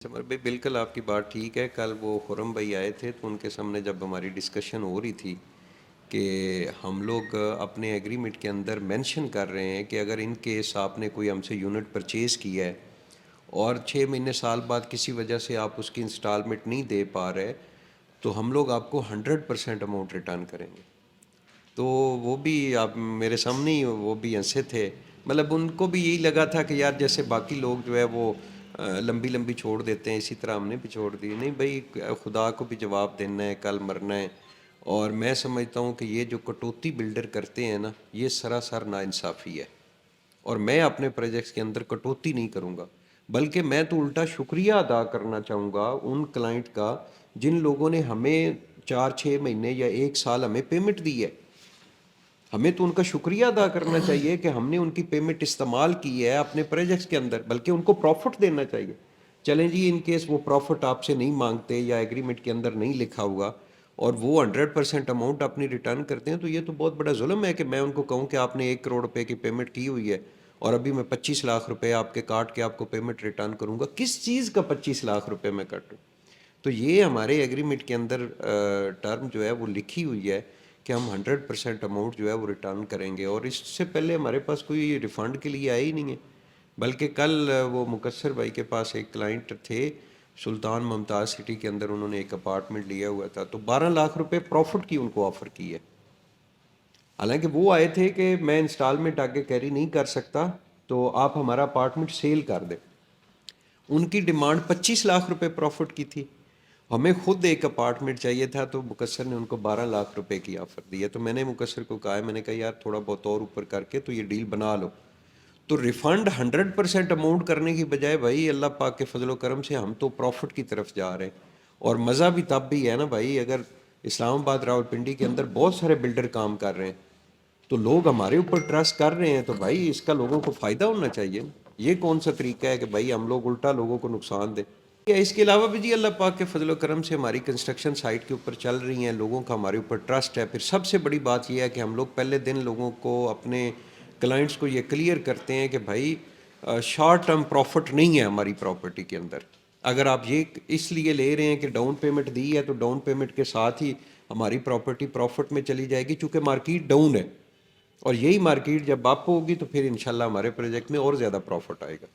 Summer भाई बिल्कुल आपकी बात ठीक है। कल वो खुरम भाई आए थे तो उनके सामने जब हमारी डिस्कशन हो रही थी कि हम लोग अपने एग्रीमेंट के अंदर मेंशन कर रहे हैं कि अगर इन केस आपने कोई हमसे यूनिट परचेज़ किया है और 6 महीने साल बाद किसी वजह से आप उसकी इंस्टॉलमेंट नहीं दे पा रहे, तो हम लोग आपको 100% अमाउंट रिटर्न करेंगे। तो वो भी आप मेरे सामने ही वो भी हंसे थे। मतलब उनको भी यही लगा था कि यार जैसे बाकी लोग जो है वो लंबी लंबी छोड़ देते हैं, इसी तरह हमने भी छोड़ दी। नहीं भाई, खुदा को भी जवाब देना है, कल मरना है। और मैं समझता हूँ कि ये जो कटौती बिल्डर करते हैं ना, ये सरासर नाइंसाफ़ी है। और मैं अपने प्रोजेक्ट्स के अंदर कटौती नहीं करूँगा, बल्कि मैं तो उल्टा शुक्रिया अदा करना चाहूँगा उन क्लाइंट का जिन लोगों ने हमें 4-6 महीने या 1 साल हमें पेमेंट दी है। हमें तो उनका शुक्रिया अदा करना चाहिए कि हमने उनकी पेमेंट इस्तेमाल की है अपने प्रोजेक्ट्स के अंदर, बल्कि उनको प्रॉफिट देना चाहिए। चलें जी, इन केस वो प्रॉफिट आपसे नहीं मांगते या एग्रीमेंट के अंदर नहीं लिखा हुआ और वो 100% अमाउंट अपनी रिटर्न करते हैं, तो ये तो बहुत बड़ा जुल्म है कि मैं उनको कहूँ कि आपने 1 करोड़ रुपए की पेमेंट की हुई है और अभी मैं 25 लाख रुपए आपके काट के आपको पेमेंट रिटर्न करूँगा। किस चीज़ का 25 लाख रुपए मैं काटूँ? तो ये हमारे एग्रीमेंट के अंदर टर्म जो है वो लिखी हुई है कि हम 100% अमाउंट जो है वो रिटर्न करेंगे। और इससे पहले हमारे पास कोई रिफ़ंड के लिए आया ही नहीं है। बल्कि कल वो मुकस्सर भाई के पास एक क्लाइंट थे सुल्तान मुमताज़ सिटी के अंदर, उन्होंने एक अपार्टमेंट लिया हुआ था, तो 12 लाख रुपए प्रॉफिट की उनको ऑफ़र की है। हालांकि वो आए थे कि मैं इंस्टॉलमेंट आगे कैरी नहीं कर सकता, तो आप हमारा अपार्टमेंट सेल कर दें। उनकी डिमांड 25 लाख रुपए प्रॉफिट की थी। हमें खुद एक अपार्टमेंट चाहिए था, तो मुकस्सर ने उनको 12 लाख रुपए की ऑफ़र दी है। तो मैंने मुकस्सर को कहा है, मैंने कहा यार थोड़ा बहुत और ऊपर करके तो ये डील बना लो। तो रिफ़ंड 100% अमाउंट करने की बजाय भाई अल्लाह पाक के फजलो करम से हम तो प्रॉफिट की तरफ जा रहे हैं। और मज़ा भी तब भी है ना भाई, अगर इस्लामाबाद रावलपिंडी के अंदर बहुत सारे बिल्डर काम कर रहे हैं तो लोग हमारे ऊपर ट्रस्ट कर रहे हैं, तो भाई इसका लोगों को फ़ायदा होना चाहिए। ये कौन सा तरीका है कि भाई हम लोग उल्टा लोगों को नुकसान दें? या इसके अलावा भी जी अल्लाह पाक के फजल करम से हमारी कंस्ट्रक्शन साइट के ऊपर चल रही हैं, लोगों का हमारे ऊपर ट्रस्ट है। फिर सबसे बड़ी बात यह है कि हम लोग पहले दिन लोगों को, अपने क्लाइंट्स को ये क्लियर करते हैं कि भाई शॉर्ट टर्म प्रॉफिट नहीं है हमारी प्रॉपर्टी के अंदर। अगर आप ये इसलिए ले रहे हैं कि डाउन पेमेंट दी है, तो डाउन पेमेंट के साथ ही हमारी प्रॉपर्टी प्रॉफिट में चली जाएगी, चूँकि मार्केट डाउन है। और यही मार्केट जब अप होगी तो फिर इंशाल्लाह हमारे प्रोजेक्ट में और ज़्यादा प्रॉफिट आएगा।